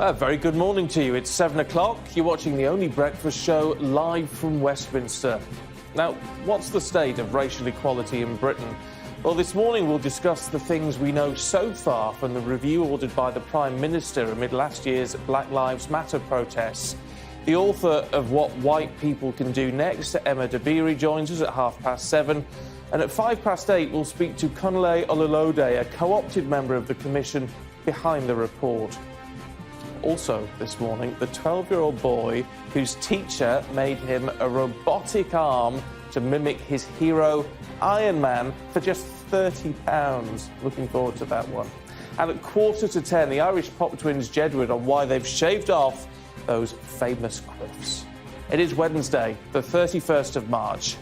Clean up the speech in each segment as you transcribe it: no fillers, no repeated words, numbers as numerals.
Very good morning to you. It's 7 o'clock. You're watching the only breakfast show live from Westminster. Now, what's the state of racial equality in Britain? Well, this morning we'll discuss the things we know so far from the review ordered by the Prime Minister amid last year's Black Lives Matter protests. The author of What White People Can Do Next, Emma Dabiri, joins us at 7:30. And at 8:05, we'll speak to Kunle Olulode, a co-opted member of the Commission behind the report. Also this morning, the 12-year-old boy whose teacher made him a robotic arm to mimic his hero, Iron Man, for just £30. Looking forward to that one. And at 9:45, the Irish pop twins Jedward on why they've shaved off those famous quiffs. It is Wednesday, the 31st of March.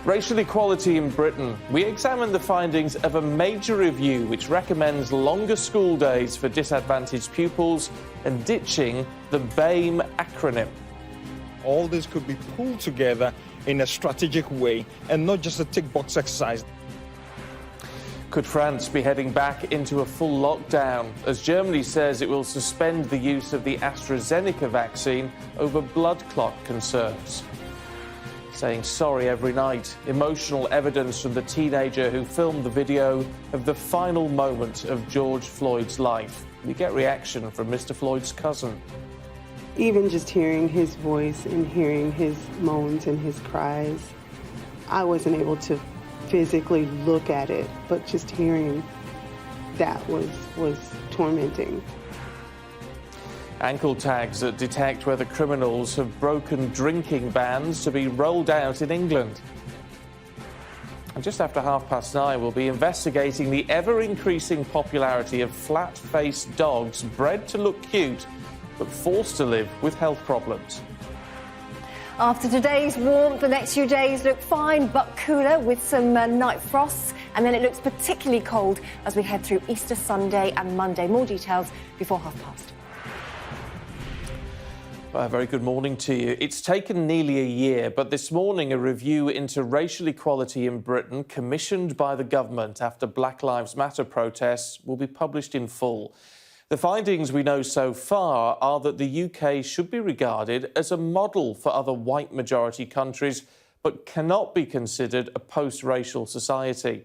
Racial equality in Britain. We examine the findings of a major review which recommends longer school days for disadvantaged pupils and ditching the BAME acronym. All this could be pulled together in a strategic way and not just a tick-box exercise. Could France be heading back into a full lockdown as Germany says it will suspend the use of the AstraZeneca vaccine over blood clot concerns? Saying sorry every night. Emotional evidence from the teenager who filmed the video of the final moment of George Floyd's life. We get reaction from Mr. Floyd's cousin. Even just hearing his voice and hearing his moans and his cries, I wasn't able to physically look at it, but just hearing that was tormenting. Ankle tags that detect whether criminals have broken drinking bans to be rolled out in England. And just after 9:30, we'll be investigating the ever-increasing popularity of flat-faced dogs bred to look cute but forced to live with health problems. After today's warmth, the next few days look fine but cooler with some night frosts, and then it looks particularly cold as we head through Easter Sunday and Monday. More details before 9:30. A very good morning to you. It's taken nearly a year, but this morning a review into racial equality in Britain, commissioned by the government after Black Lives Matter protests, will be published in full. The findings we know so far are that the UK should be regarded as a model for other white majority countries, but cannot be considered a post-racial society.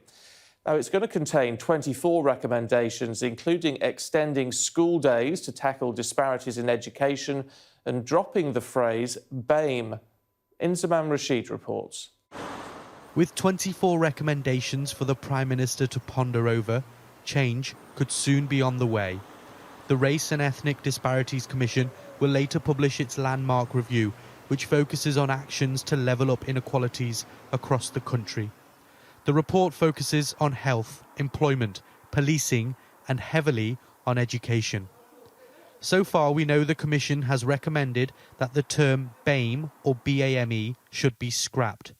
Now, it's going to contain 24 recommendations, including extending school days to tackle disparities in education and dropping the phrase BAME. Inzamam Rashid reports. With 24 recommendations for the Prime Minister to ponder over, change could soon be on the way. The Race and Ethnic Disparities Commission will later publish its landmark review, which focuses on actions to level up inequalities across the country. The report focuses on health, employment, policing, and heavily on education. So far, we know the Commission has recommended that the term BAME or BAME should be scrapped.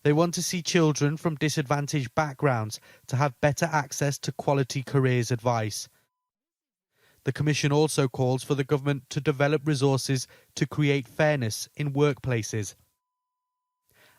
They want to see children from disadvantaged backgrounds to have better access to quality careers advice. The Commission also calls for the government to develop resources to create fairness in workplaces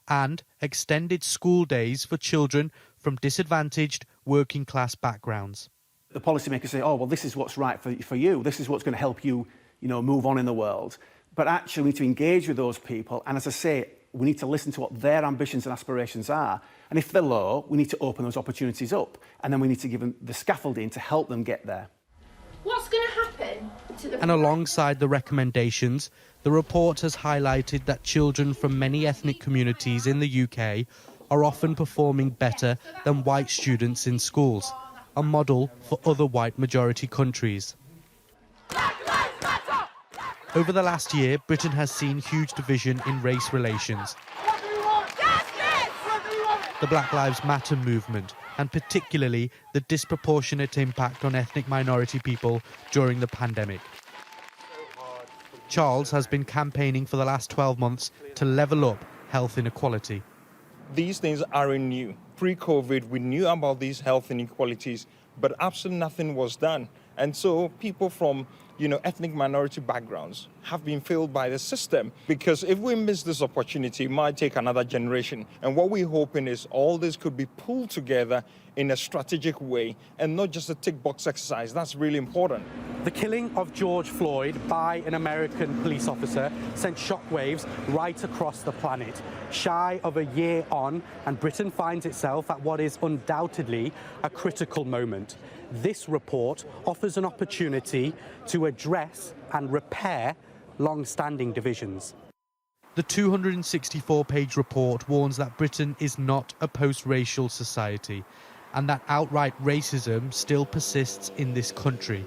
and extended school days for children from disadvantaged working class backgrounds. The policymakers say, oh, well, this is what's right for you. This is what's going to help you, move on in the world. But actually, we need to engage with those people. And as I say, we need to listen to what their ambitions and aspirations are. And if they're low, we need to open those opportunities up. And then we need to give them the scaffolding to help them get there. What's going to happen to the... And alongside the recommendations, the report has highlighted that children from many ethnic communities in the UK are often performing better than white students in schools, a model for other white majority countries. Over the last year, Britain has seen huge division in race relations. The Black Lives Matter movement, and particularly the disproportionate impact on ethnic minority people during the pandemic. Charles has been campaigning for the last 12 months to level up health inequality. These things aren't new. Pre-COVID, we knew about these health inequalities, but absolutely nothing was done. And so people from ethnic minority backgrounds have been filled by the system. Because if we miss this opportunity, it might take another generation. And what we're hoping is all this could be pulled together in a strategic way and not just a tick box exercise. That's really important. The killing of George Floyd by an American police officer sent shockwaves right across the planet. Shy of a year on, and Britain finds itself at what is undoubtedly a critical moment. This report offers an opportunity to address and repair long-standing divisions. The 264-page report warns that Britain is not a post-racial society and that outright racism still persists in this country.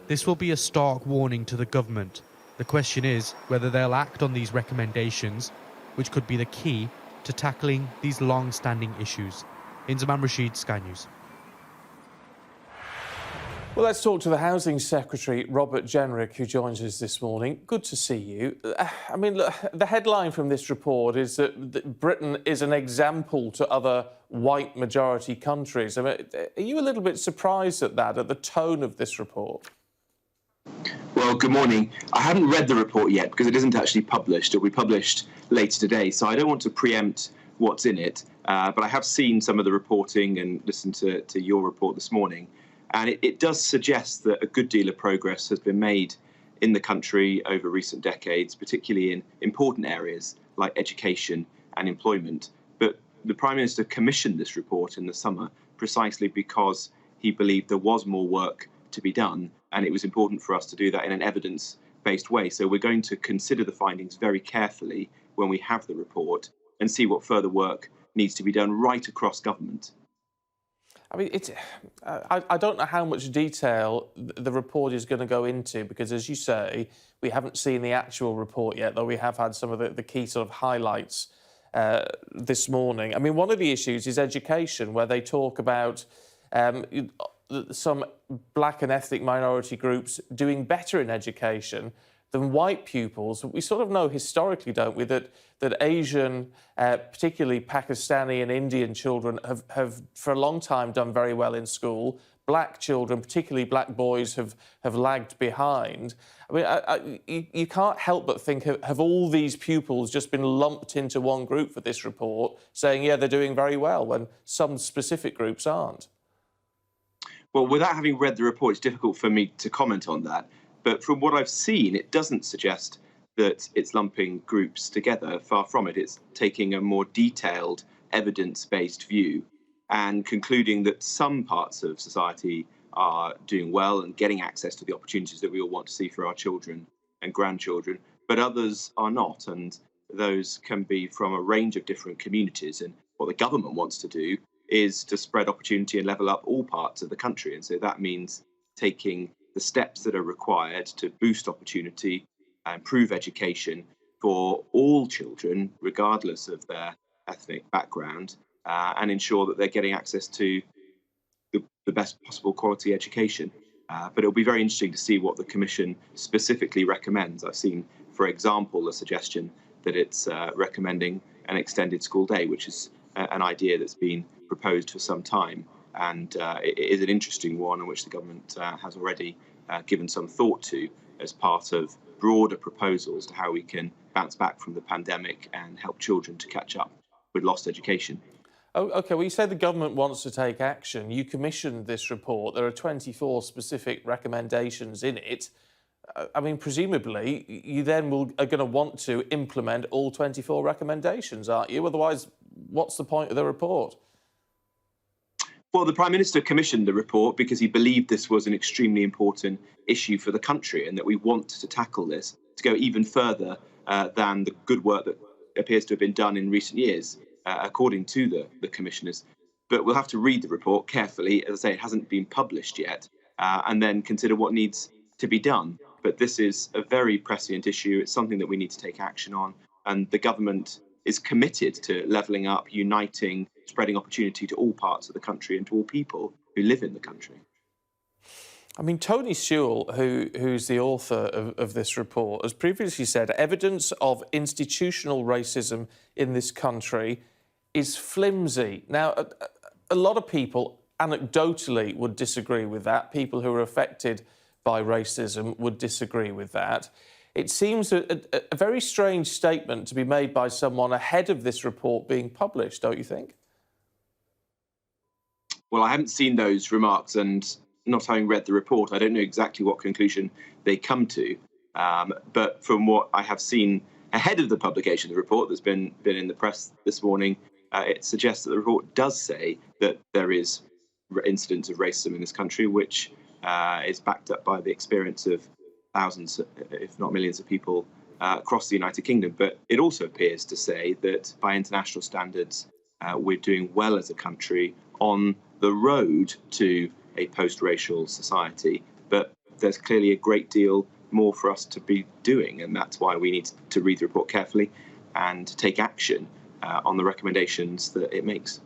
This will be a stark warning to the government. The question is whether they'll act on these recommendations, which could be the key to tackling these long-standing issues. Inzamam Rashid, Sky News. Well, let's talk to the Housing Secretary, Robert Jenrick, who joins us this morning. Good to see you. I mean, look, the headline from this report is that Britain is an example to other white majority countries. I mean, are you a little bit surprised at that, at the tone of this report? Well, good morning. I haven't read the report yet because it isn't actually published. It'll be published later today, so I don't want to preempt what's in it. But I have seen some of the reporting and listened to your report this morning. And it does suggest that a good deal of progress has been made in the country over recent decades, particularly in important areas like education and employment. But the Prime Minister commissioned this report in the summer precisely because he believed there was more work to be done, and it was important for us to do that in an evidence-based way. So we're going to consider the findings very carefully when we have the report and see what further work needs to be done right across government. I mean, I don't know how much detail the report is going to go into because, as you say, we haven't seen the actual report yet, though we have had some of the key sort of highlights this morning. I mean, one of the issues is education, where they talk about some black and ethnic minority groups doing better in education than white pupils. We sort of know historically, don't we, that Asian, particularly Pakistani and Indian children have for a long time done very well in school. Black children, particularly black boys, have lagged behind. I mean, you can't help but think, have all these pupils just been lumped into one group for this report, saying, yeah, they're doing very well, when some specific groups aren't? Well, without having read the report, it's difficult for me to comment on that. But from what I've seen, it doesn't suggest that it's lumping groups together. Far from it. It's taking a more detailed, evidence-based view and concluding that some parts of society are doing well and getting access to the opportunities that we all want to see for our children and grandchildren, but others are not. And those can be from a range of different communities. And what the government wants to do is to spread opportunity and level up all parts of the country. And so that means taking the steps that are required to boost opportunity, improve education for all children, regardless of their ethnic background, and ensure that they're getting access to the best possible quality education. But it'll be very interesting to see what the Commission specifically recommends. I've seen, for example, a suggestion that it's recommending an extended school day, which is an idea that's been proposed for some time. And it is an interesting one in which the government has already given some thought to as part of broader proposals to how we can bounce back from the pandemic and help children to catch up with lost education. Oh, OK, well, you say the government wants to take action. You commissioned this report. There are 24 specific recommendations in it. I mean, presumably, you then are going to want to implement all 24 recommendations, aren't you? Otherwise, what's the point of the report? Well, the Prime Minister commissioned the report because he believed this was an extremely important issue for the country and that we want to tackle this to go even further than the good work that appears to have been done in recent years, according to the commissioners. But we'll have to read the report carefully. As I say, it hasn't been published yet, and then consider what needs to be done. But this is a very prescient issue. It's something that we need to take action on. And the government is committed to levelling up, uniting, spreading opportunity to all parts of the country and to all people who live in the country. I mean, Tony Sewell, who's the author of this report, has previously said evidence of institutional racism in this country is flimsy. Now, a lot of people anecdotally would disagree with that, people who are affected by racism would disagree with that. It seems a very strange statement to be made by someone ahead of this report being published, don't you think? Well, I haven't seen those remarks, and not having read the report, I don't know exactly what conclusion they come to. But from what I have seen ahead of the publication of the report that's been in the press this morning, it suggests that the report does say that there is incidents of racism in this country, which is backed up by the experience of thousands, if not millions of people across the United Kingdom. But it also appears to say that by international standards, we're doing well as a country on the road to a post-racial society. But there's clearly a great deal more for us to be doing, and that's why we need to read the report carefully and take action on the recommendations that it makes.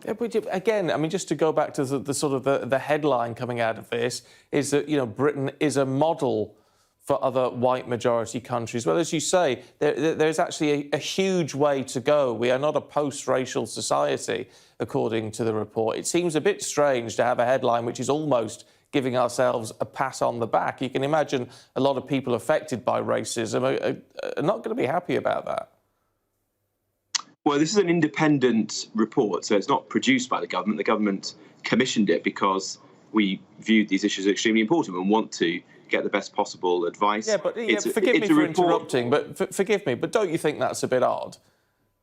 Yeah, but again, I mean, just to go back to the sort of the headline coming out of this is that, you know, Britain is a model for other white majority countries. Well, as you say, there's actually a huge way to go. We are not a post-racial society, according to the report. It seems a bit strange to have a headline which is almost giving ourselves a pat on the back. You can imagine a lot of people affected by racism are not going to be happy about that. Well, this is an independent report, so it's not produced by the government. The government commissioned it because we viewed these issues as extremely important and want to get the best possible advice. Yeah, but forgive me for interrupting, but forgive me, but don't you think that's a bit odd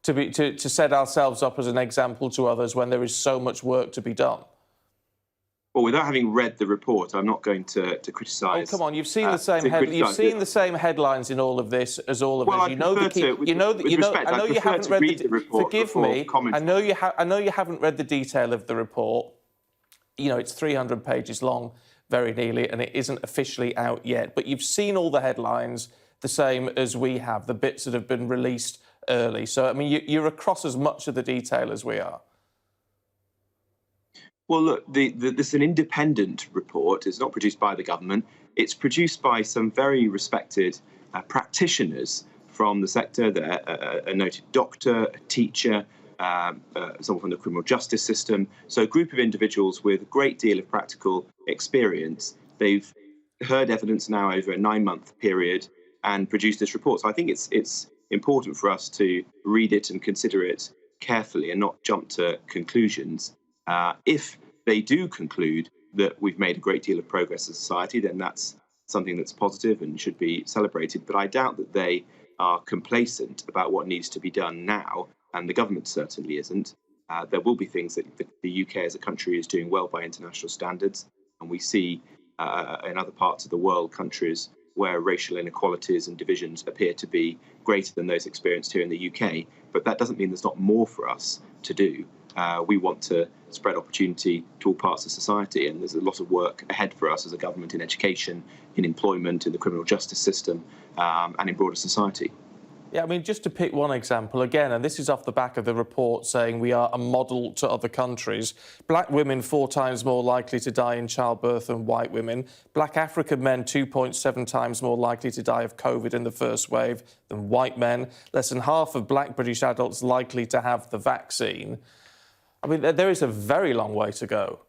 to set ourselves up as an example to others when there is so much work to be done? Well, without having read the report, I'm not going to criticise. Oh, come on! You've seen the same the same headlines in all of this as all of us. You know the key. I know you haven't read the report. Forgive me. I know you haven't read the detail of the report. You know, it's 300 pages long, very nearly, and it isn't officially out yet. But you've seen all the headlines, the same as we have, the bits that have been released early. So, I mean, you're across as much of the detail as we are. Well, look, this is an independent report. It's not produced by the government. It's produced by some very respected practitioners from the sector. They're a noted doctor, a teacher, someone from the criminal justice system. So a group of individuals with a great deal of practical experience. They've heard evidence now over a 9-month period and produced this report. So I think it's important for us to read it and consider it carefully and not jump to conclusions. If they do conclude that we've made a great deal of progress as a society, then that's something that's positive and should be celebrated. But I doubt that they are complacent about what needs to be done now, and the government certainly isn't. There will be things that the UK as a country is doing well by international standards, and we see in other parts of the world countries where racial inequalities and divisions appear to be greater than those experienced here in the UK. But that doesn't mean there's not more for us to do. We want to spread opportunity to all parts of society, and there's a lot of work ahead for us as a government in education, in employment, in the criminal justice system, and in broader society. Yeah, I mean, just to pick one example again, and this is off the back of the report saying we are a model to other countries. Black women 4 times more likely to die in childbirth than white women. Black African men 2.7 times more likely to die of COVID in the first wave than white men. Less than half of black British adults likely to have the vaccine. I mean, there is a very long way to go.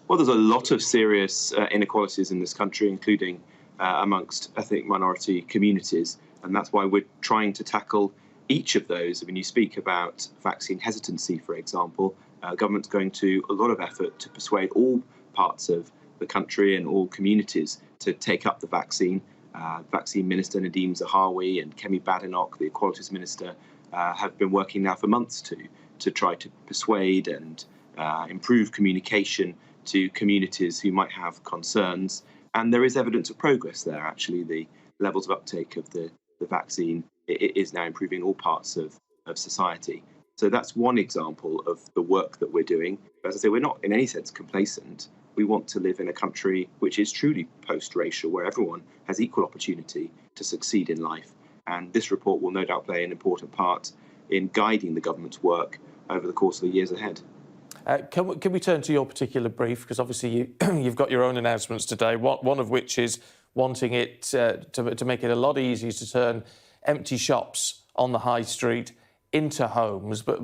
Well, there's a lot of serious inequalities in this country, including amongst ethnic minority communities. And that's why we're trying to tackle each of those. I mean, you speak about vaccine hesitancy, for example. Government's going to a lot of effort to persuade all parts of the country and all communities to take up the vaccine. Vaccine Minister Nadeem Zahawi and Kemi Badenoch, the Equalities Minister, have been working now for months to try to persuade and improve communication to communities who might have concerns. And there is evidence of progress there, actually. The levels of uptake of the vaccine is now improving in all parts of society. So that's one example of the work that we're doing. But as I say, we're not in any sense complacent. We want to live in a country which is truly post-racial, where everyone has equal opportunity to succeed in life. And this report will no doubt play an important part in guiding the government's work over the course of the years ahead. Can we turn to your particular brief? Because obviously you've got your own announcements today, one of which is wanting it to make it a lot easier to turn empty shops on the high street into homes, but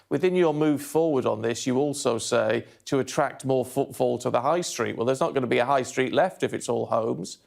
within your move forward on this, you also say to attract more footfall to the high street. Well, there's not going to be a high street left if it's all homes.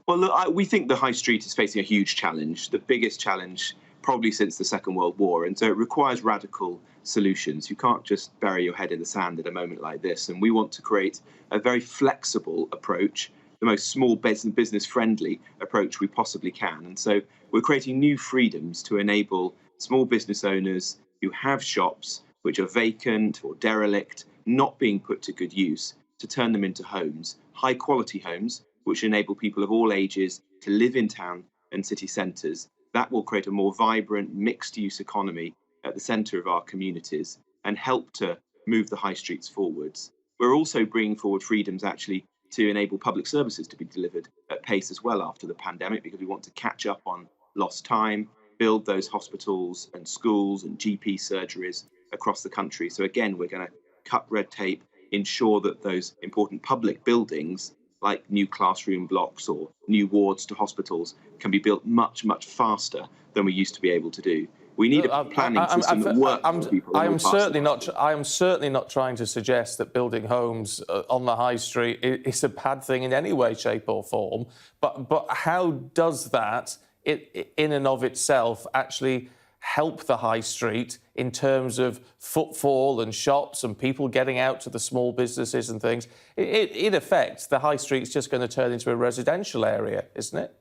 Well, look, we think the high street is facing a huge challenge, the biggest challenge probably since the Second World War. And so it requires radical solutions. You can't just bury your head in the sand at a moment like this. And we want to create a very flexible approach, the most small business friendly approach we possibly can. And so we're creating new freedoms to enable small business owners who have shops which are vacant or derelict, not being put to good use, to turn them into homes, high quality homes, which enable people of all ages to live in town and city centres. That will create a more vibrant, mixed-use economy at the centre of our communities and help to move the high streets forwards. We're also bringing forward freedoms, actually, to enable public services to be delivered at pace as well after the pandemic, because we want to catch up on lost time, build those hospitals and schools and GP surgeries across the country. So again, we're going to cut red tape, ensure that those important public buildings like new classroom blocks or new wards to hospitals can be built much, much faster than we used to be able to do. We need a planning system that works for people. I am certainly not trying to suggest that building homes on the high street is a bad thing in any way, shape or form. But how does that, in and of itself, actually help the high street in terms of footfall and shops and people getting out to the small businesses and things? In effect, the high street's just going to turn into a residential area, isn't it?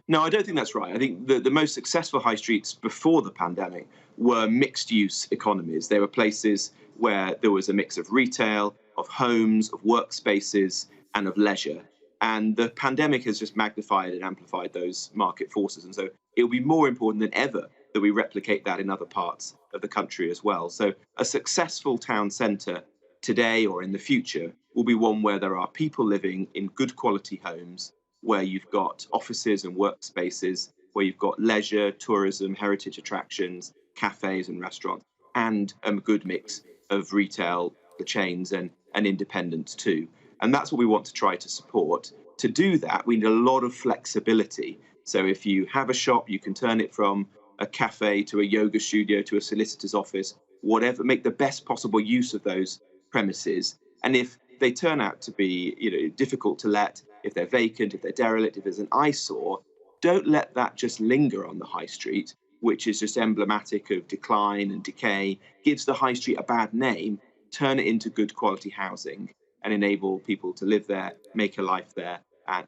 No, I don't think that's right. I think the most successful high streets before the pandemic were mixed-use economies. They were places where there was a mix of retail, of homes, of workspaces, and of leisure. And the pandemic has just magnified and amplified those market forces. And so it will be more important than ever that we replicate that in other parts of the country as well. So a successful town centre today or in the future will be one where there are people living in good quality homes, where you've got offices and workspaces, where you've got leisure, tourism, heritage attractions, cafes and restaurants, and a good mix of retail, the chains and independents too. And that's what we want to try to support. To do that, we need a lot of flexibility. So if you have a shop, you can turn it from a cafe to a yoga studio to a solicitor's office, whatever, make the best possible use of those premises. And if they turn out to be, difficult to let, if they're vacant, if they're derelict, if there's an eyesore, don't let that just linger on the high street, which is just emblematic of decline and decay, gives the high street a bad name. Turn it into good quality housing and enable people to live there, make a life there,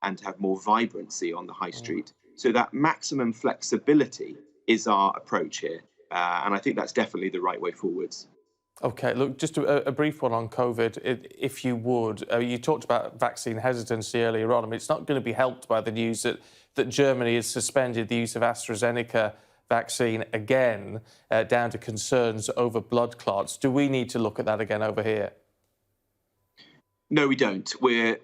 and to have more vibrancy on the high street. So that maximum flexibility is our approach here. And I think that's definitely the right way forwards. OK, look, just a brief one on COVID, if you would. You talked about vaccine hesitancy earlier on. I mean, it's not going to be helped by the news that Germany has suspended the use of AstraZeneca vaccine again, down to concerns over blood clots. Do we need to look at that again over here? No, we don't. We're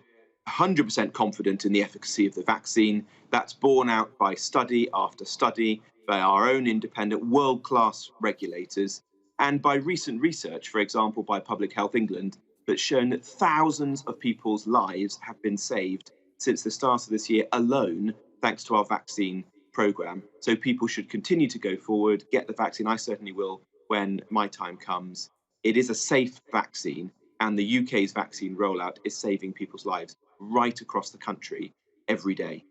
100% confident in the efficacy of the vaccine. That's borne out by study after study, by our own independent world-class regulators, and by recent research, for example, by Public Health England, that's shown that thousands of people's lives have been saved since the start of this year alone, thanks to our vaccine programme. So people should continue to go forward, get the vaccine. I certainly will when my time comes. It is a safe vaccine, and the UK's vaccine rollout is saving people's lives right across the country every day.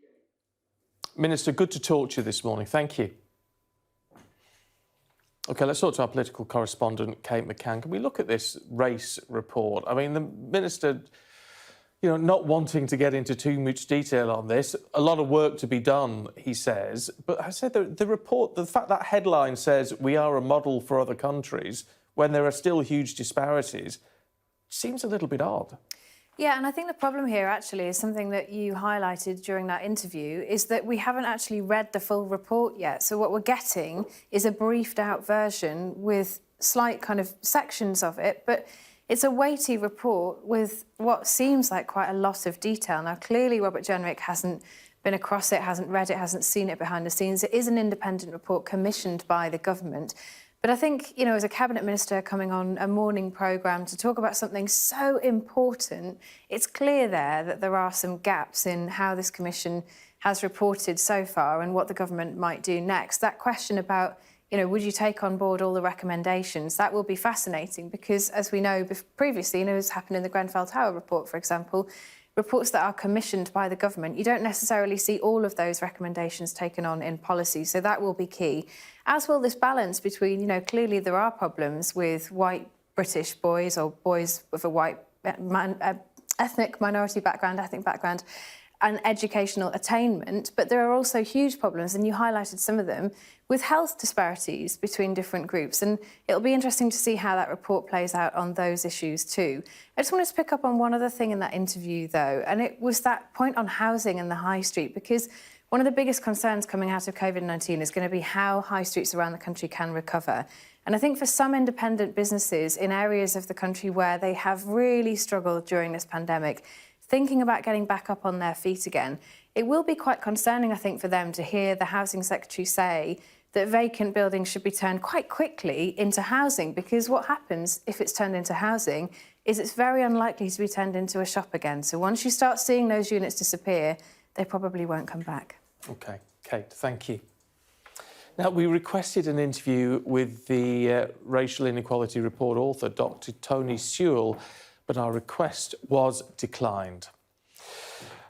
Minister, good to talk to you this morning. Thank you. OK, let's talk to our political correspondent, Kate McCann. Can we look at this race report? I mean, the Minister, not wanting to get into too much detail on this, a lot of work to be done, he says. But I said the report, the fact that headline says we are a model for other countries when there are still huge disparities, seems a little bit odd. Yeah, and I think the problem here actually is something that you highlighted during that interview, is that we haven't actually read the full report yet. So what we're getting is a briefed out version with slight kind of sections of it, but it's a weighty report with what seems like quite a lot of detail. Now, clearly Robert Jenrick hasn't been across it, hasn't read it, hasn't seen it behind the scenes. It is an independent report commissioned by the government. But I think, as a Cabinet Minister coming on a morning programme to talk about something so important, it's clear there that there are some gaps in how this Commission has reported so far and what the government might do next. That question about, would you take on board all the recommendations? That will be fascinating because, as we know previously, as happened in the Grenfell Tower report, for example, reports that are commissioned by the government, you don't necessarily see all of those recommendations taken on in policy. So that will be key. As will this balance between, clearly there are problems with white British boys or boys with a white ethnic background, and educational attainment, but there are also huge problems, and you highlighted some of them, with health disparities between different groups. And it'll be interesting to see how that report plays out on those issues too. I just wanted to pick up on one other thing in that interview, though, and it was that point on housing and the high street, because one of the biggest concerns coming out of COVID-19 is going to be how high streets around the country can recover. And I think for some independent businesses in areas of the country where they have really struggled during this pandemic, thinking about getting back up on their feet again, it will be quite concerning, I think, for them to hear the Housing Secretary say that vacant buildings should be turned quite quickly into housing, because what happens if it's turned into housing is it's very unlikely to be turned into a shop again. So once you start seeing those units disappear, they probably won't come back. OK, Kate, thank you. Now, we requested an interview with the Racial Inequality Report author, Dr. Tony Sewell, but our request was declined.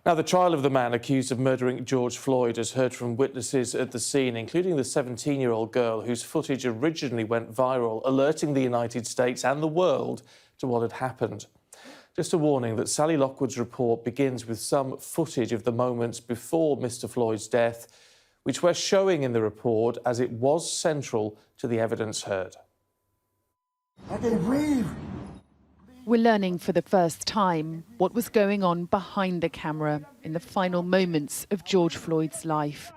Now, the trial of the man accused of murdering George Floyd has heard from witnesses at the scene, including the 17-year-old girl whose footage originally went viral, alerting the United States and the world to what had happened. Just a warning that Sally Lockwood's report begins with some footage of the moments before Mr. Floyd's death, which we're showing in the report as it was central to the evidence heard. I can breathe. We're learning for the first time what was going on behind the camera in the final moments of George Floyd's life.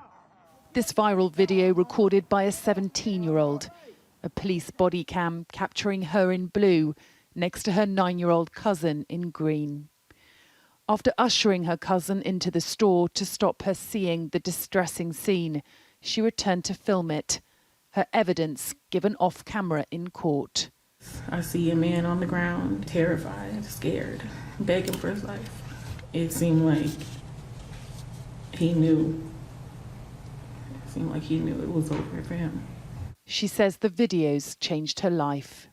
This viral video recorded by a 17-year-old, a police body cam capturing her in blue next to her 9-year-old cousin in green. After ushering her cousin into the store to stop her seeing the distressing scene, she returned to film it, her evidence given off camera in court. I see a man on the ground, terrified, scared, begging for his life. It seemed like he knew. It seemed like he knew it was over for him. She says the videos changed her life.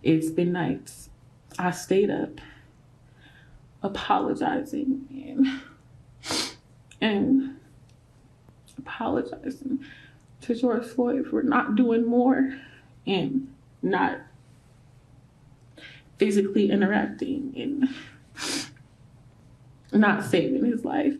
It's been nights. I stayed up apologizing and apologizing to George Floyd for not doing more and not physically interacting and not saving his life.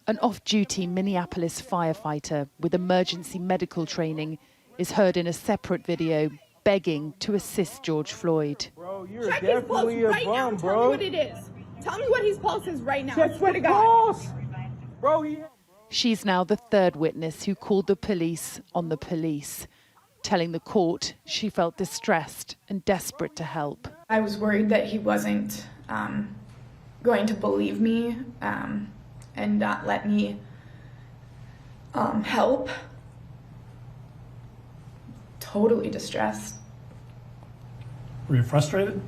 An off-duty Minneapolis firefighter with emergency medical training is heard in a separate video begging to assist George Floyd. Bro, you're definitely a bum, bro. Tell me what it is. Tell me what his pulse is right now. Check the pulse. Bro, She's now the third witness who called the police on the police, telling the court she felt distressed and desperate to help. I was worried that he wasn't going to believe me and not let me help. Totally distressed. Were you frustrated?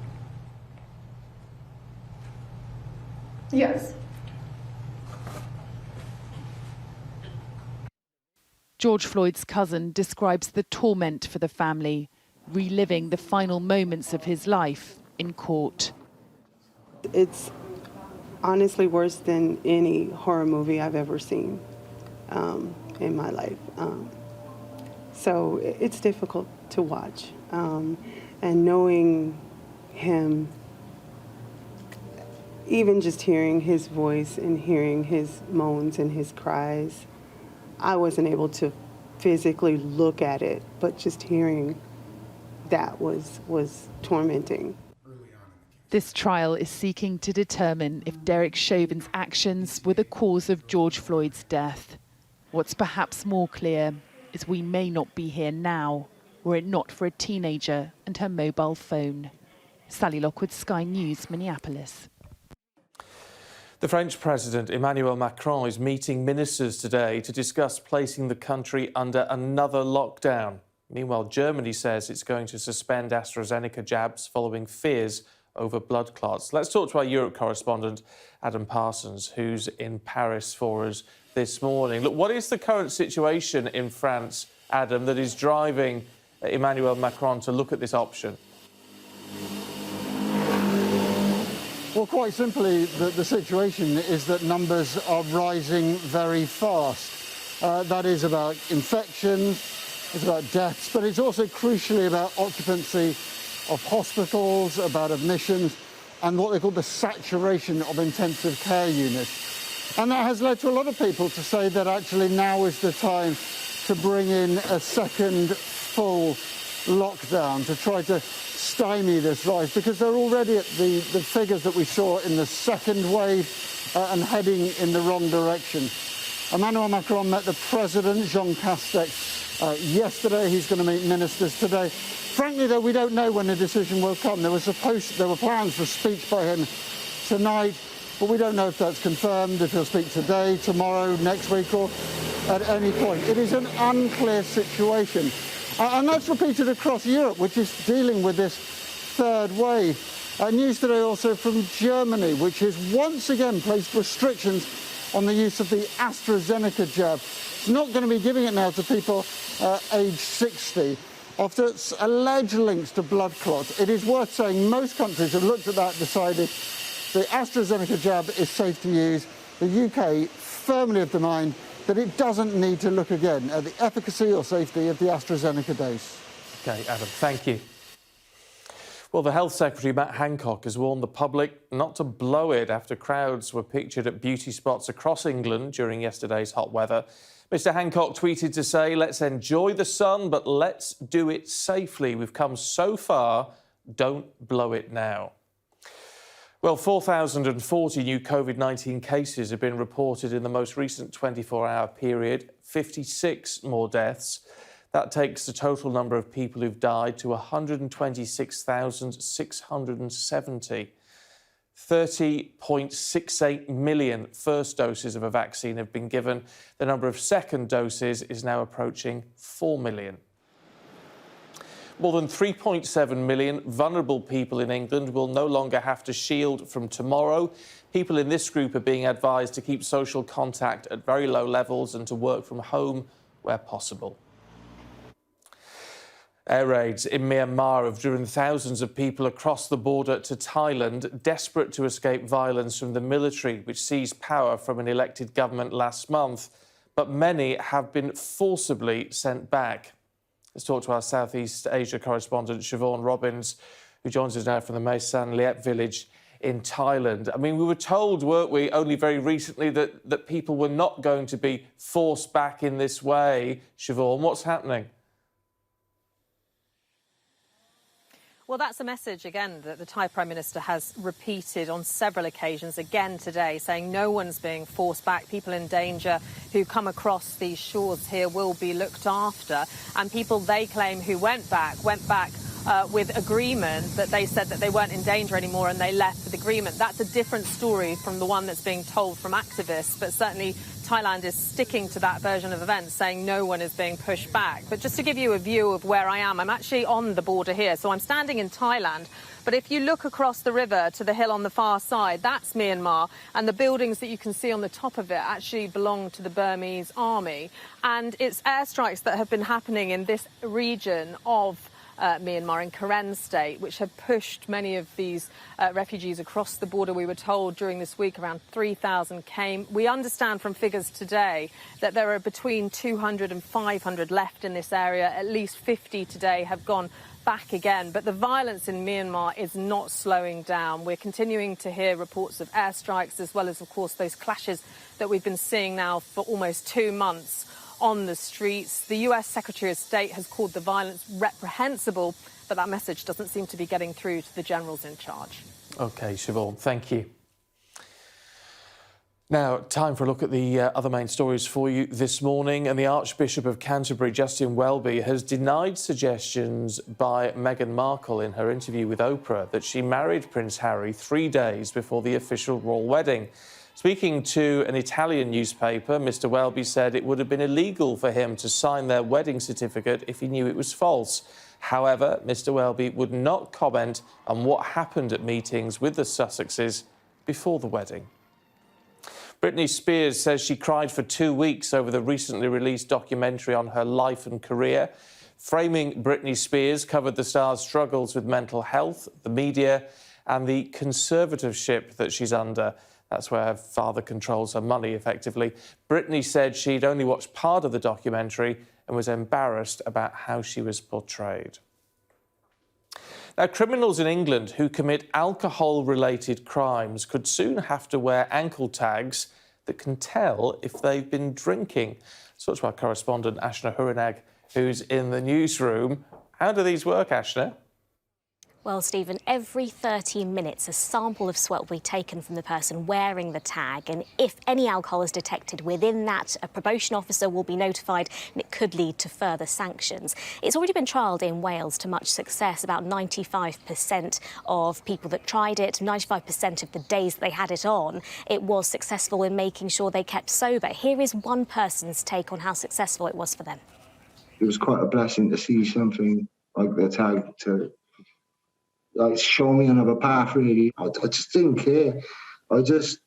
Yes. George Floyd's cousin describes the torment for the family, reliving the final moments of his life in court. It's honestly worse than any horror movie I've ever seen in my life. So it's difficult to watch. And knowing him, even just hearing his voice and hearing his moans and his cries, I wasn't able to physically look at it, but just hearing that was tormenting. This trial is seeking to determine if Derek Chauvin's actions were the cause of George Floyd's death. What's perhaps more clear is we may not be here now were it not for a teenager and her mobile phone. Sally Lockwood, Sky News, Minneapolis. The French President Emmanuel Macron is meeting ministers today to discuss placing the country under another lockdown. Meanwhile, Germany says it's going to suspend AstraZeneca jabs following fears over blood clots. Let's talk to our Europe correspondent, Adam Parsons, who's in Paris for us this morning. Look, what is the current situation in France, Adam, that is driving Emmanuel Macron to look at this option? Well, quite simply, the situation is that numbers are rising very fast. That is about infections, it's about deaths, but it's also crucially about occupancy of hospitals, about admissions, and what they call the saturation of intensive care units. And that has led to a lot of people to say that actually now is the time to bring in a second full lockdown to try to stymie this rise, because they're already at the figures that we saw in the second wave and heading in the wrong direction. Emmanuel Macron met the President, Jean Castex, yesterday. He's going to meet ministers today. Frankly, though, we don't know when the decision will come. There were plans for a speech by him tonight, but we don't know if that's confirmed, if he'll speak today, tomorrow, next week, or at any point. It is an unclear situation. And that's repeated across Europe, which is dealing with this third wave. News today also from Germany, which has once again placed restrictions on the use of the AstraZeneca jab. It's not going to be giving it now to people aged 60 after alleged links to blood clots. It is worth saying most countries have looked at that, decided the AstraZeneca jab is safe to use. The UK firmly of the mind that it doesn't need to look again at the efficacy or safety of the AstraZeneca dose. OK, Adam, thank you. Well, the Health Secretary, Matt Hancock, has warned the public not to blow it after crowds were pictured at beauty spots across England during yesterday's hot weather. Mr Hancock tweeted to say, "Let's enjoy the sun, but let's do it safely. We've come so far, don't blow it now." Well, 4,040 new COVID-19 cases have been reported in the most recent 24-hour period, 56 more deaths. That takes the total number of people who've died to 126,670. 30.68 million first doses of a vaccine have been given. The number of second doses is now approaching 4 million. More than 3.7 million vulnerable people in England will no longer have to shield from tomorrow. People in this group are being advised to keep social contact at very low levels and to work from home where possible. Air raids in Myanmar have driven thousands of people across the border to Thailand, desperate to escape violence from the military, which seized power from an elected government last month. But many have been forcibly sent back. Let's talk to our Southeast Asia correspondent, Siobhan Robbins, who joins us now from the Mae San Liep village in Thailand. I mean, we were told, weren't we, only very recently that people were not going to be forced back in this way. Siobhan, what's happening? Well, that's a message, again, that the Thai Prime Minister has repeated on several occasions, again today, saying no one's being forced back. People in danger who come across these shores here will be looked after. And people, they claim, who went back with agreement, that they said that they weren't in danger anymore and they left with agreement. That's a different story from the one that's being told from activists, but certainly Thailand is sticking to that version of events, saying no one is being pushed back. But just to give you a view of where I am, I'm actually on the border here. So I'm standing in Thailand. But if you look across the river to the hill on the far side, that's Myanmar. And the buildings that you can see on the top of it actually belong to the Burmese army. And it's airstrikes that have been happening in this region of Myanmar in Karen state, which have pushed many of these refugees across the border. We were told during this week around 3,000 came. We understand from figures today that there are between 200 and 500 left in this area. At least 50 today have gone back again. But the violence in Myanmar is not slowing down. We're continuing to hear reports of airstrikes, as well as, of course, those clashes that we've been seeing now for almost 2 months on the streets. The US Secretary of State has called the violence reprehensible, but that message doesn't seem to be getting through to the generals in charge. OK, Siobhan, thank you. Now, time for a look at the other main stories for you this morning. And the Archbishop of Canterbury, Justin Welby, has denied suggestions by Meghan Markle in her interview with Oprah that she married Prince Harry 3 days before the official royal wedding. Speaking to an Italian newspaper, Mr Welby said it would have been illegal for him to sign their wedding certificate if he knew it was false. However, Mr Welby would not comment on what happened at meetings with the Sussexes before the wedding. Britney Spears says she cried for 2 weeks over the recently released documentary on her life and career. Framing Britney Spears covered the star's struggles with mental health, the media and the conservatorship that she's under. That's where her father controls her money, effectively. Britney said she'd only watched part of the documentary and was embarrassed about how she was portrayed. Now, criminals in England who commit alcohol-related crimes could soon have to wear ankle tags that can tell if they've been drinking. So to our correspondent, Ashna Hurinag, who's in the newsroom. How do these work, Ashna? Well, Stephen, every 30 minutes a sample of sweat will be taken from the person wearing the tag, and if any alcohol is detected within that, a probation officer will be notified and it could lead to further sanctions. It's already been trialled in Wales to much success. About 95% of people that tried it, 95% of the days that they had it on, it was successful in making sure they kept sober. Here is one person's take on how successful it was for them. It was quite a blessing to see something like the tag to show me another path, really. I just didn't care. I just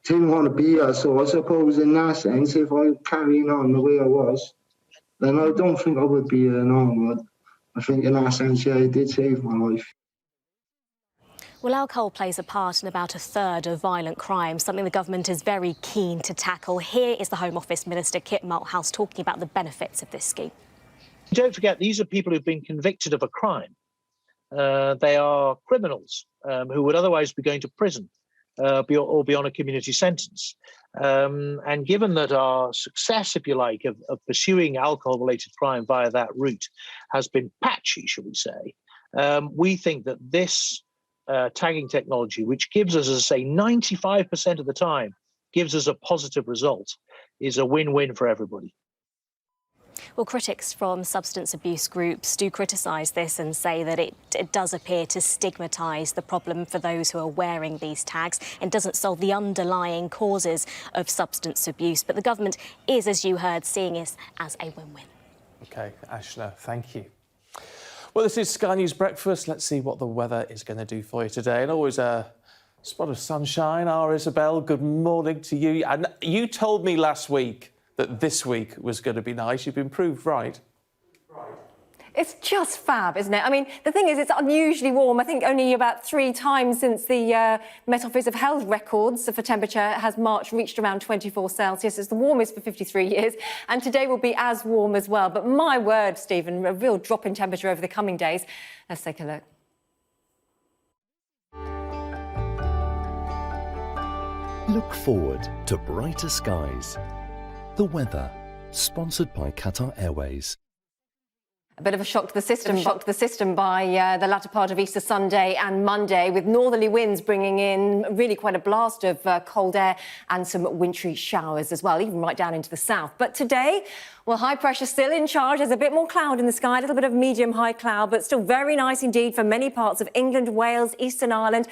didn't want to be here. So I suppose in that sense, if I carried on the way I was, then I don't think I would be here now. I think in that sense, yeah, it did save my life. Well, alcohol plays a part in about a third of violent crimes, something the government is very keen to tackle. Here is the Home Office Minister, Kit Malthouse, talking about the benefits of this scheme. Don't forget, these are people who've been convicted of a crime. They are criminals who would otherwise be going to prison or be on a community sentence. And given that our success, if you like, of pursuing alcohol-related crime via that route has been patchy, shall we say, we think that this tagging technology, which gives us, as I say, 95% of the time, gives us a positive result, is a win-win for everybody. Well, critics from substance abuse groups do criticise this and say that it does appear to stigmatise the problem for those who are wearing these tags and doesn't solve the underlying causes of substance abuse. But the government is, as you heard, seeing it as a win-win. OK, Ashna, thank you. Well, this is Sky News Breakfast. Let's see what the weather is going to do for you today. And always a spot of sunshine. Our Isabel, good morning to you. And you told me last week that this week was going to be nice. You've been proved right. It's just fab, isn't it? I mean, the thing is, it's unusually warm. I think only about 3 times since the Met Office have held records for temperature has March reached around 24 Celsius. It's the warmest for 53 years. And today will be as warm as well. But my word, Stephen, a real drop in temperature over the coming days. Let's take a look. Look forward to brighter skies. The weather, sponsored by Qatar Airways. A bit of a shock to the system, by the latter part of Easter Sunday and Monday, with northerly winds bringing in really quite a blast of cold air and some wintry showers as well, even right down into the south. But today, well, high pressure still in charge. There's a bit more cloud in the sky, a little bit of medium-high cloud, but still very nice indeed for many parts of England, Wales, Eastern Ireland.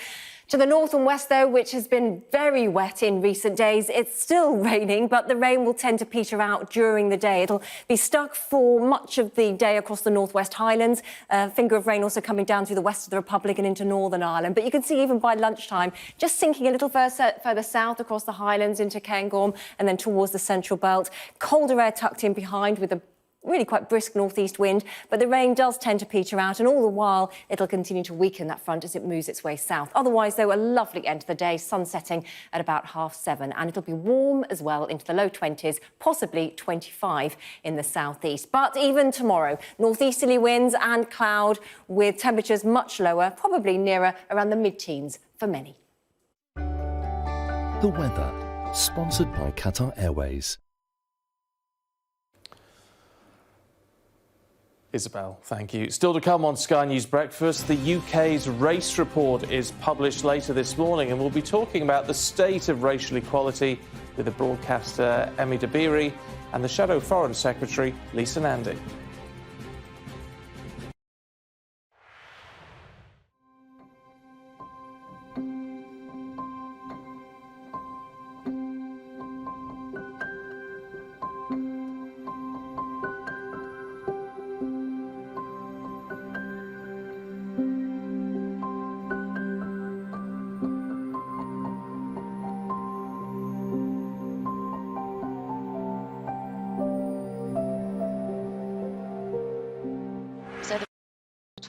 To the north and west, though, which has been very wet in recent days, it's still raining, but the rain will tend to peter out during the day. It'll be stuck for much of the day across the northwest Highlands. A finger of rain also coming down through the west of the Republic and into Northern Ireland. But you can see even by lunchtime, just sinking a little further south across the Highlands into Cairngorm and then towards the central belt. Colder air tucked in behind with a really quite brisk northeast wind, but the rain does tend to peter out, and all the while it'll continue to weaken that front as it moves its way south. Otherwise, though, a lovely end to the day, sun setting at about 7:30, and it'll be warm as well into the low 20s, possibly 25 in the southeast. But even tomorrow, northeasterly winds and cloud with temperatures much lower, probably nearer around the mid-teens for many. The weather, sponsored by Qatar Airways. Isabel, thank you. Still to come on Sky News Breakfast, the UK's race report is published later this morning, and we'll be talking about the state of racial equality with the broadcaster Emmy Dabiri and the Shadow Foreign Secretary Lisa Nandy.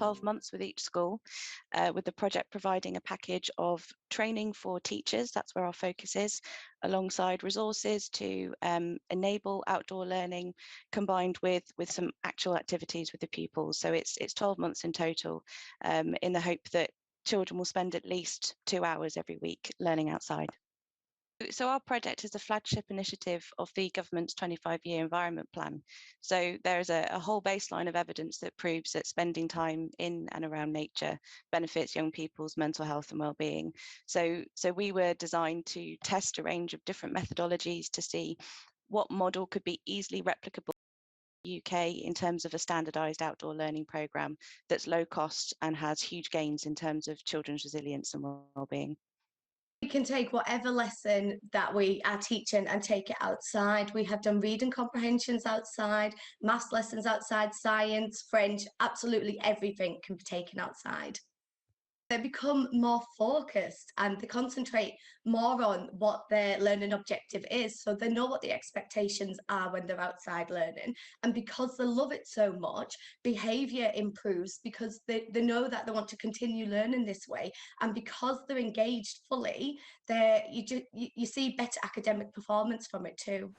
12 months with each school, with the project providing a package of training for teachers, that's where our focus is, alongside resources to enable outdoor learning, combined with some actual activities with the pupils. So it's 12 months in total, in the hope that children will spend at least 2 hours every week learning outside. So our project is a flagship initiative of the government's 25-year environment plan. So there's a whole baseline of evidence that proves that spending time in and around nature benefits young people's mental health and well-being. So we were designed to test a range of different methodologies to see what model could be easily replicable in the UK in terms of a standardised outdoor learning programme that's low cost and has huge gains in terms of children's resilience and well-being. We can take whatever lesson that we are teaching and take it outside. We have done reading comprehensions outside, maths lessons outside, science, French, absolutely everything can be taken outside. They become more focused and they concentrate more on what their learning objective is. So they know what the expectations are when they're outside learning. And because they love it so much, behaviour improves because they know that they want to continue learning this way. And because they're engaged fully, you see better academic performance from it too.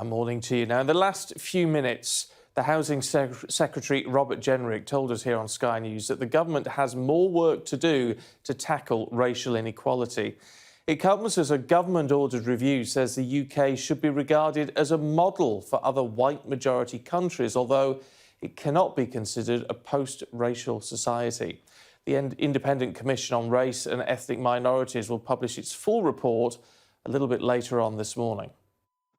Morning to you. Now, in the last few minutes, the Housing Secretary Robert Jenrick told us here on Sky News that the government has more work to do to tackle racial inequality. It comes as a government-ordered review says the UK should be regarded as a model for other white-majority countries, although it cannot be considered a post-racial society. The Independent Commission on Race and Ethnic Minorities will publish its full report a little bit later on this morning.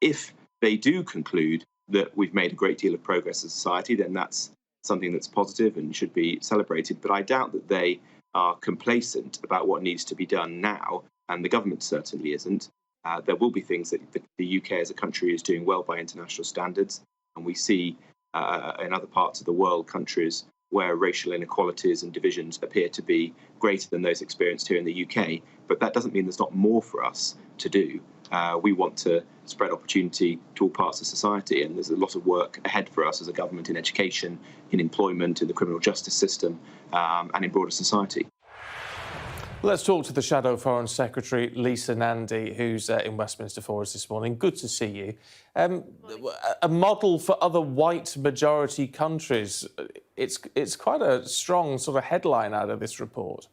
If they do conclude that we've made a great deal of progress as a society, then that's something that's positive and should be celebrated. But I doubt that they are complacent about what needs to be done now, and the government certainly isn't. There will be things that the UK as a country is doing well by international standards, and we see in other parts of the world countries where racial inequalities and divisions appear to be greater than those experienced here in the UK. But that doesn't mean there's not more for us to do. We want to spread opportunity to all parts of society, and there's a lot of work ahead for us as a government in education, in employment, in the criminal justice system, and in broader society. Let's talk to the Shadow Foreign Secretary, Lisa Nandy, who's in Westminster for us this morning. Good to see you. A model for other white majority countries. It's quite a strong sort of headline out of this report.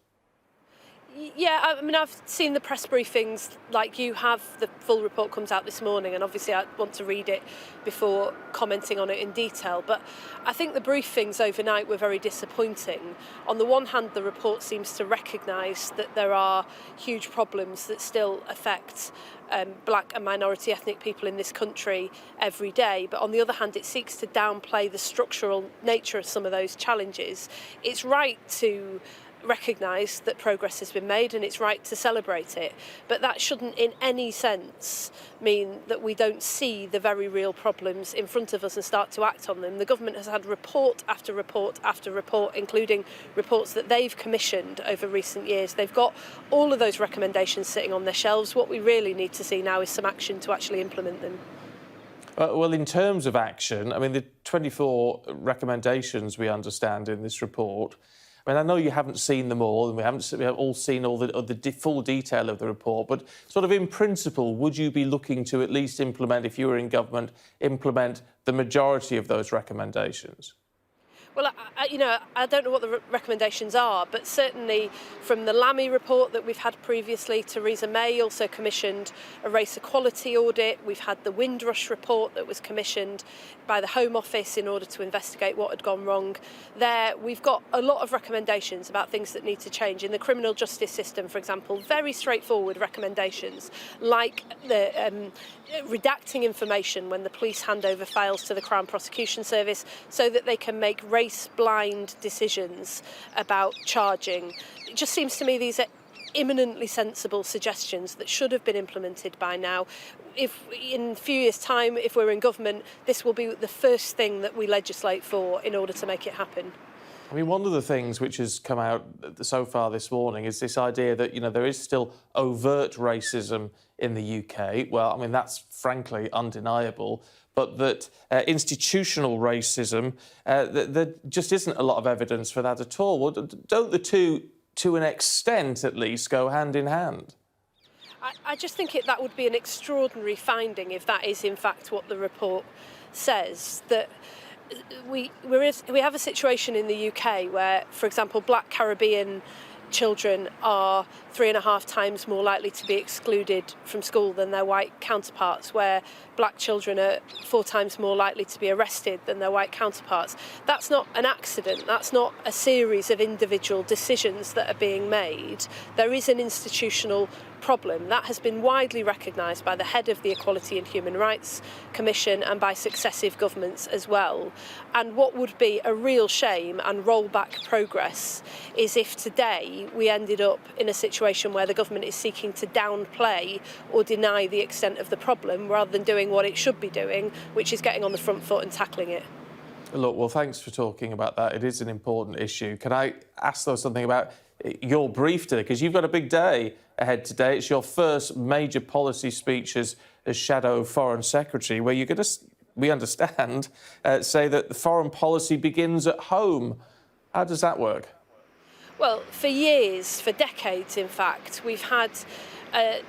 Yeah, I mean, I've seen the press briefings like you have. The full report comes out this morning, and obviously I want to read it before commenting on it in detail. But I think the briefings overnight were very disappointing. On the one hand, the report seems to recognise that there are huge problems that still affect black and minority ethnic people in this country every day. But on the other hand, it seeks to downplay the structural nature of some of those challenges. It's right to recognise that progress has been made, and it's right to celebrate it, but that shouldn't in any sense mean that we don't see the very real problems in front of us and start to act on them. The government has had report after report after report, including reports that they've commissioned over recent years. They've got all of those recommendations sitting on their shelves. What we really need to see now is some action to actually implement them. Well, in terms of action, I mean, the 24 recommendations we understand in this report, I mean, I know you haven't seen them all, and we haven't all seen all the full detail of the report, but sort of in principle, would you be looking to at least implement, if you were in government, implement the majority of those recommendations? Well, I don't know what the recommendations are, but certainly from the Lammy report that we've had previously, Theresa May also commissioned a race equality audit. We've had the Windrush report that was commissioned by the Home Office in order to investigate what had gone wrong there. We've got a lot of recommendations about things that need to change. In the criminal justice system, for example, very straightforward recommendations, like the redacting information when the police hand over files to the Crown Prosecution Service so that they can make race-blind decisions about charging. It just seems to me these are imminently sensible suggestions that should have been implemented by now. If in a few years' time, if we're in government, this will be the first thing that we legislate for in order to make it happen. I mean, one of the things which has come out so far this morning is this idea that, there is still overt racism in the UK. Well, I mean, that's frankly undeniable. But that institutional racism, there just isn't a lot of evidence for that at all. Well, don't the two, to an extent at least, go hand in hand? I just think that would be an extraordinary finding if that is in fact what the report says, that we have a situation in the UK where, for example, black Caribbean children are 3.5 times more likely to be excluded from school than their white counterparts, where black children are 4 times more likely to be arrested than their white counterparts. That's not an accident. That's not a series of individual decisions that are being made. There is an institutional problem. That has been widely recognised by the head of the Equality and Human Rights Commission and by successive governments as well. And what would be a real shame and roll back progress is if today we ended up in a situation where the government is seeking to downplay or deny the extent of the problem rather than doing what it should be doing, which is getting on the front foot and tackling it. Look, well, thanks for talking about that. It is an important issue. Can I ask, though, something about your brief today? Because you've got a big day ahead today. It's your first major policy speech as Shadow Foreign Secretary, where you're going to, we understand, say that the foreign policy begins at home. How does that work? Well, for years, for decades, in fact, we've had a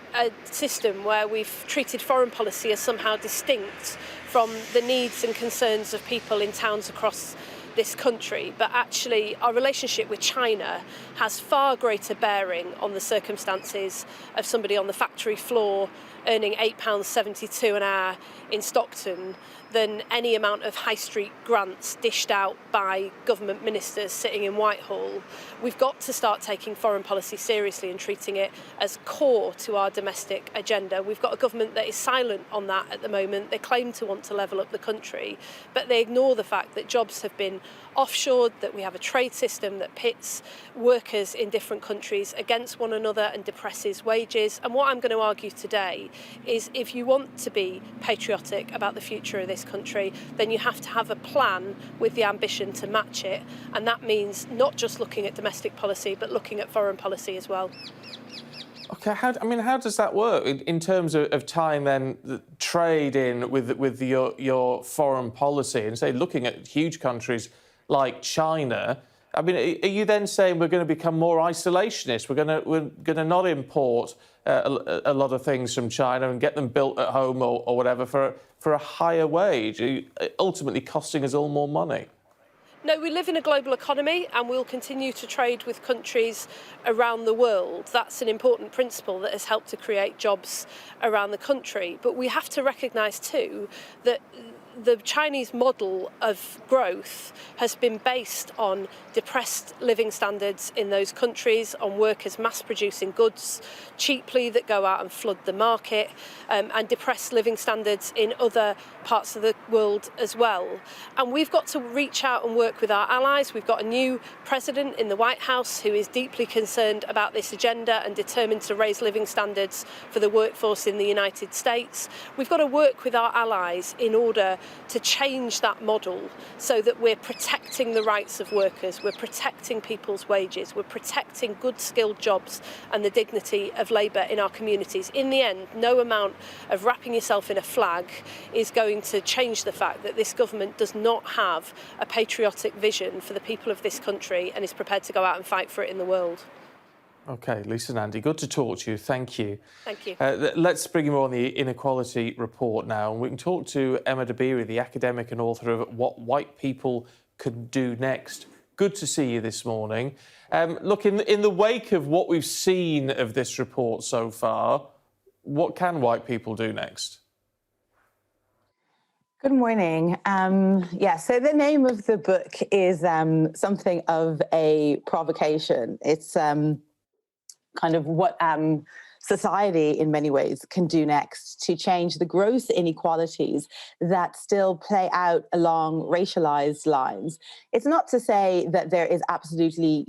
system where we've treated foreign policy as somehow distinct from the needs and concerns of people in towns across this country, but actually our relationship with China has far greater bearing on the circumstances of somebody on the factory floor earning £8.72 an hour in Stockton than any amount of high street grants dished out by government ministers sitting in Whitehall. We've got to start taking foreign policy seriously and treating it as core to our domestic agenda. We've got a government that is silent on that at the moment. They claim to want to level up the country, but they ignore the fact that jobs have been offshored, that we have a trade system that pits workers in different countries against one another and depresses wages. And what I'm going to argue today is if you want to be patriotic about the future of this country, then you have to have a plan with the ambition to match it. And that means not just looking at domestic policy, but looking at foreign policy as well. OK, how does that work in terms of tying then the trade in with your foreign policy and, say, looking at huge countries like China? I mean, are you then saying we're going to become more isolationist? We're going to not import a lot of things from China and get them built at home or whatever for a higher wage, ultimately costing us all more money? No, we live in a global economy and we'll continue to trade with countries around the world. That's an important principle that has helped to create jobs around the country. But we have to recognise too that the Chinese model of growth has been based on depressed living standards in those countries, on workers mass producing goods cheaply that go out and flood the market, and depressed living standards in other parts of the world as well. And we've got to reach out and work with our allies. We've got a new president in the White House who is deeply concerned about this agenda and determined to raise living standards for the workforce in the United States. We've got to work with our allies in order to change that model so that we're protecting the rights of workers, we're protecting people's wages, we're protecting good skilled jobs and the dignity of labour in our communities. In the end, no amount of wrapping yourself in a flag is going to change the fact that this government does not have a patriotic vision for the people of this country and is prepared to go out and fight for it in the world. OK, Lisa and Andy, good to talk to you. Thank you. Thank you. Let's bring you on the inequality report now. And we can talk to Emma Dabiri, the academic and author of What White People Could Do Next. Good to see you this morning. Look, in the wake of what we've seen of this report so far, what can white people do next? Good morning. So the name of the book is something of a provocation. It's kind of what society in many ways can do next to change the gross inequalities that still play out along racialized lines. It's not to say that there is absolutely,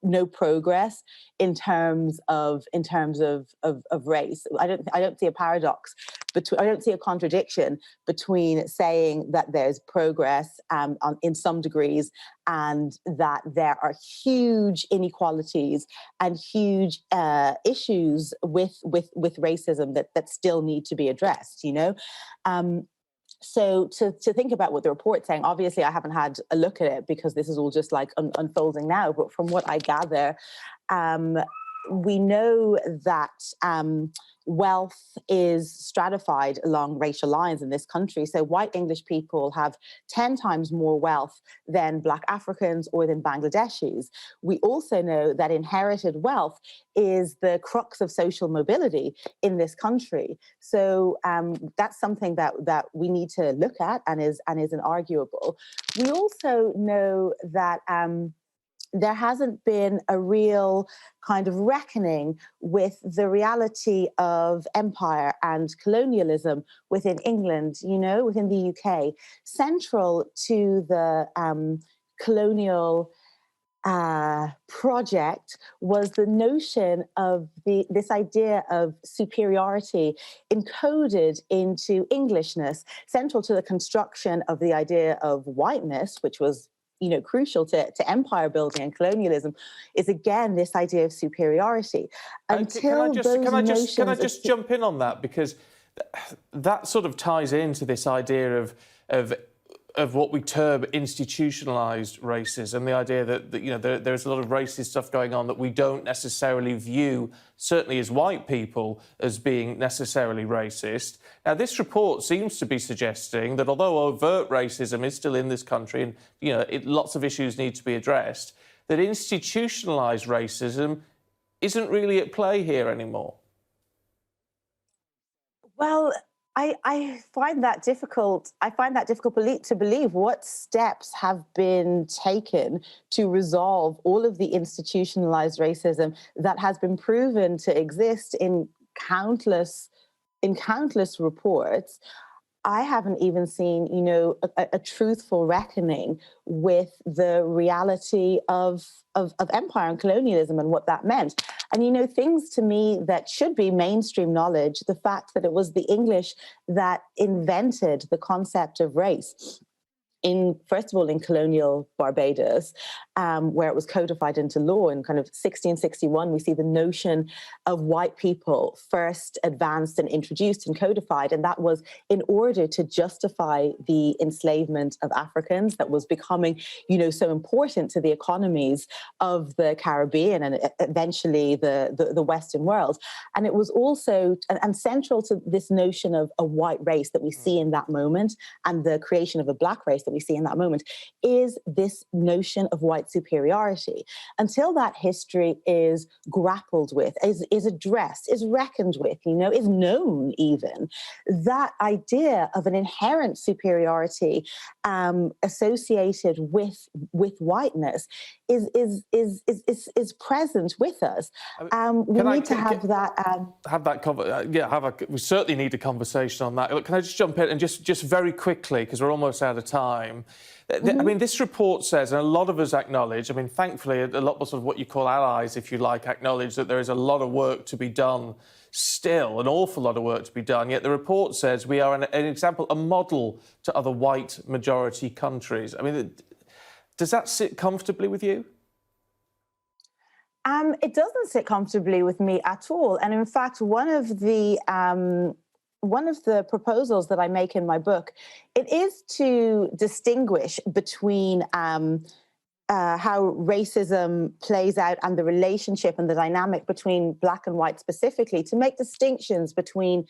no progress in terms of race. I don't see a paradox I don't see a contradiction between saying that there's progress in some degrees and that there are huge inequalities and huge issues with racism that still need to be addressed, So to think about what the report's saying, obviously I haven't had a look at it because this is all just like unfolding now, but from what I gather, we know that wealth is stratified along racial lines in this country. So white English people have 10 times more wealth than Black Africans or than Bangladeshis. We also know that inherited wealth is the crux of social mobility in this country. So that's something that we need to look at and is inarguable. We also know that there hasn't been a real kind of reckoning with the reality of empire and colonialism within England, within the UK. Central to the colonial project was the notion of this idea of superiority encoded into Englishness. Central to the construction of the idea of whiteness, which was crucial to empire building and colonialism, is again this idea of superiority. Can I just jump in on that, because that sort of ties into this idea of what we term institutionalised racism, the idea that there's a lot of racist stuff going on that we don't necessarily view, certainly as white people, as being necessarily racist. Now, this report seems to be suggesting that although overt racism is still in this country and lots of issues need to be addressed, that institutionalised racism isn't really at play here anymore. Well, I find that difficult. I find that difficult to believe. What steps have been taken to resolve all of the institutionalized racism that has been proven to exist in countless reports? I haven't even seen, a truthful reckoning with the reality of empire and colonialism and what that meant. And, things to me that should be mainstream knowledge, the fact that it was the English that invented the concept of race. First of all, in colonial Barbados, where it was codified into law in kind of 1661, we see the notion of white people first advanced and introduced and codified. And that was in order to justify the enslavement of Africans that was becoming, so important to the economies of the Caribbean and eventually the Western world. And it was also, and central to this notion of a white race that we see in that moment and the creation of a black race that we see in that moment, is this notion of white superiority. Until that history is grappled with, is addressed, is reckoned with, is known even, that idea of an inherent superiority associated with whiteness is present with us. We need to have that. We certainly need a conversation on that. Look, can I just jump in and just very quickly, because we're almost out of time. I mean, this report says, and a lot of us acknowledge, I mean, thankfully, a lot of sort of what you call allies, if you like, acknowledge that there is a lot of work to be done still, an awful lot of work to be done. Yet the report says we are an example, a model to other white majority countries. I mean, does that sit comfortably with you? It doesn't sit comfortably with me at all. And in fact, one of the proposals that I make in my book, it is to distinguish between how racism plays out and the relationship and the dynamic between black and white specifically, to make distinctions between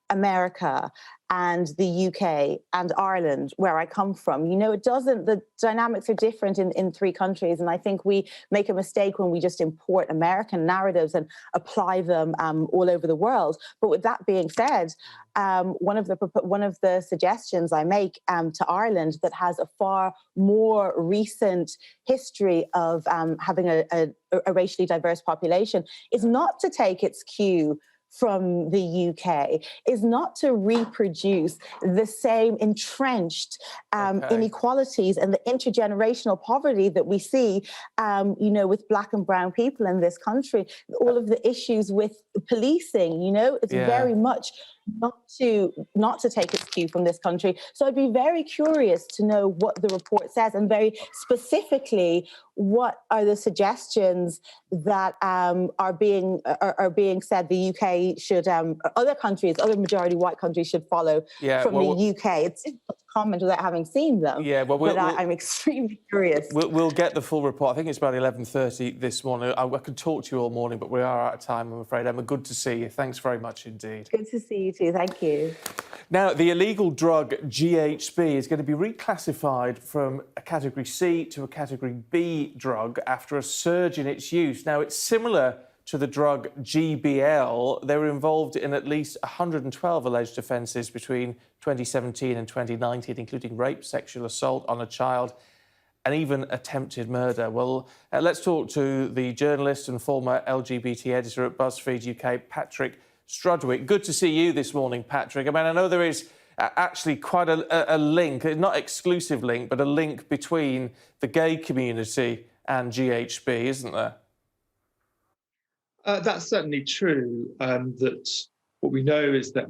America and the UK and Ireland, where I come from. You know, the dynamics are different in three countries. And I think we make a mistake when we just import American narratives and apply them all over the world. But with that being said, one of the suggestions I make to Ireland that has a far more recent history of having a racially diverse population is not to take its cue from the UK, is not to reproduce the same entrenched inequalities and the intergenerational poverty that we see, with black and brown people in this country. All of the issues with policing, it's very much not to take its cue from this country. So I'd be very curious to know what the report says, and very specifically, what are the suggestions that are being said the UK should, other countries, other majority white countries should follow from the UK. It's difficult to comment without having seen them. I'm extremely curious. We'll get the full report. I think it's about 11:30 this morning. I could talk to you all morning, but we are out of time, I'm afraid. Emma, good to see you. Thanks very much indeed. Good to see you too. Thank you. Now, the illegal drug GHB is going to be reclassified from a Category C to a Category B drug after a surge in its use. Now, it's similar to the drug GBL. They were involved in at least 112 alleged offences between 2017 and 2019, including rape, sexual assault on a child, and even attempted murder. Well, let's talk to the journalist and former LGBT editor at BuzzFeed UK, Patrick Strudwick. Good to see you this morning, Patrick. I mean, I know there is actually quite a link, not exclusive link, but a link between the gay community and GHB, isn't there? That's certainly true. That what we know is that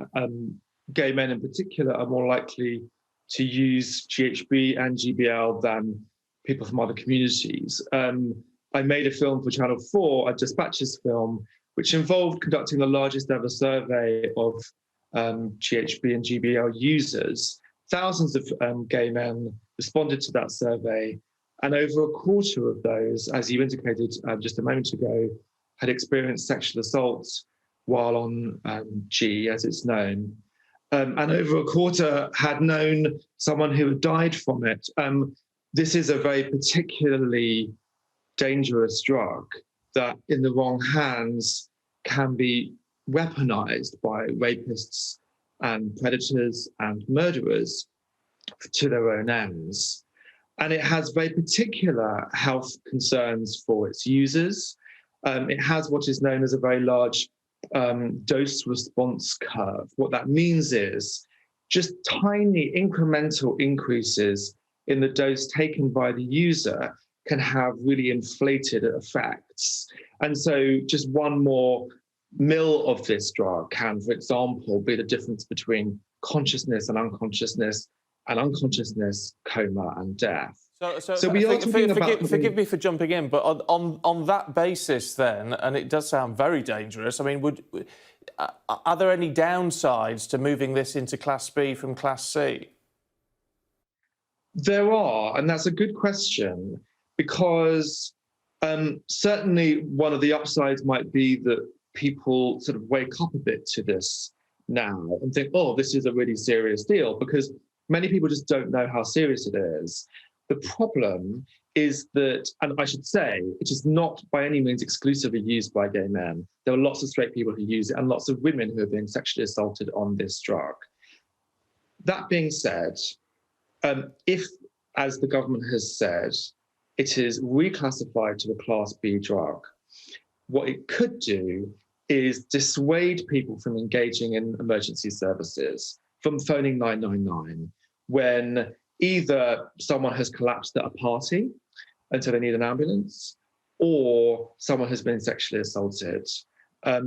gay men in particular are more likely to use GHB and GBL than people from other communities. I made a film for Channel 4, a Dispatches film, which involved conducting the largest ever survey of GHB and GBL users. Thousands of gay men responded to that survey, and over a quarter of those, as you indicated just a moment ago, had experienced sexual assault while on G, as it's known. And over a quarter had known someone who had died from it. This is a very particularly dangerous drug that, in the wrong hands, can be weaponized by rapists and predators and murderers to their own ends. And it has very particular health concerns for its users. It has what is known as a very large dose response curve. What that means is just tiny incremental increases in the dose taken by the user can have really inflated effects. And so just one more mil of this drug can, for example, be the difference between consciousness and unconsciousness, coma and death. So we are talking about... Forgive me for jumping in, but on that basis then, and it does sound very dangerous, I mean, are there any downsides to moving this into Class B from Class C? There are, and that's a good question, because certainly one of the upsides might be that people sort of wake up a bit to this now and think, oh, this is a really serious deal, because many people just don't know how serious it is. The problem is that, and I should say, it is not by any means exclusively used by gay men. There are lots of straight people who use it and lots of women who are being sexually assaulted on this drug. That being said, if, as the government has said, it is reclassified to a Class B drug. What it could do is dissuade people from engaging in emergency services, from phoning 999, when either someone has collapsed at a party and so they need an ambulance, or someone has been sexually assaulted,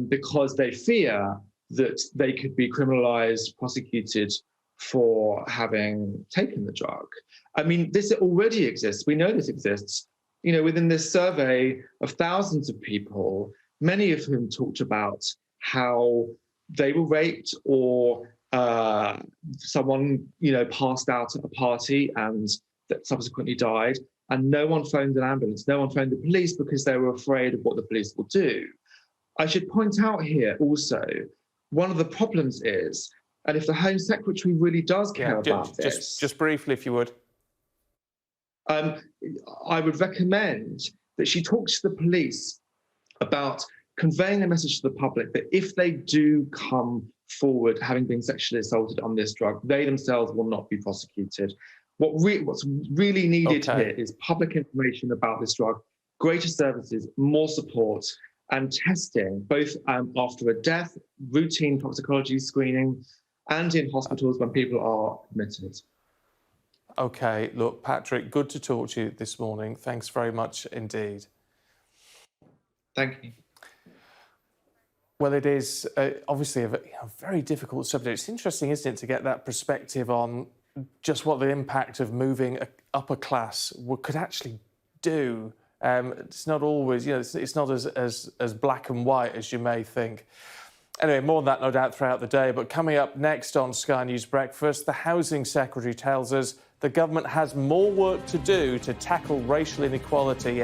because they fear that they could be criminalized, prosecuted for having taken the drug. I mean, this already exists. We know this exists. You know, within this survey of thousands of people, many of whom talked about how they were raped or someone, you know, passed out at a party and that subsequently died, and no one phoned an ambulance, no one phoned the police because they were afraid of what the police will do. I should point out here also, one of the problems is, and if the Home Secretary really does care about this... Just briefly, if you would. I would recommend that she talks to the police about conveying a message to the public that if they do come forward having been sexually assaulted on this drug, they themselves will not be prosecuted. What's really needed here is public information about this drug, greater services, more support, and testing, both after a death, routine toxicology screening, and in hospitals when people are admitted. OK, look, Patrick, good to talk to you this morning. Thanks very much indeed. Thank you. Well, it is obviously a very difficult subject. It's interesting, isn't it, to get that perspective on just what the impact of moving up a class could actually do. It's not always, you know, it's not as black and white as you may think. Anyway, more on that, no doubt, throughout the day. But coming up next on Sky News Breakfast, the Housing Secretary tells us the government has more work to do to tackle racial inequality